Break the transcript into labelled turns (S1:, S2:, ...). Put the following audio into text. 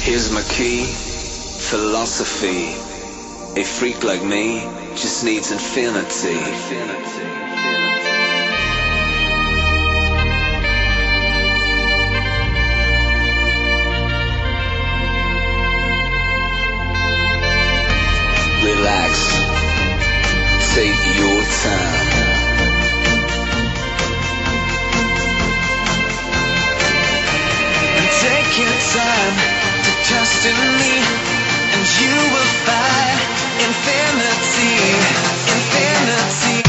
S1: Here's my key, philosophy. A freak like me just needs infinity. Relax, take your time. And take your time to trust in me, and you will find infinity, infinity.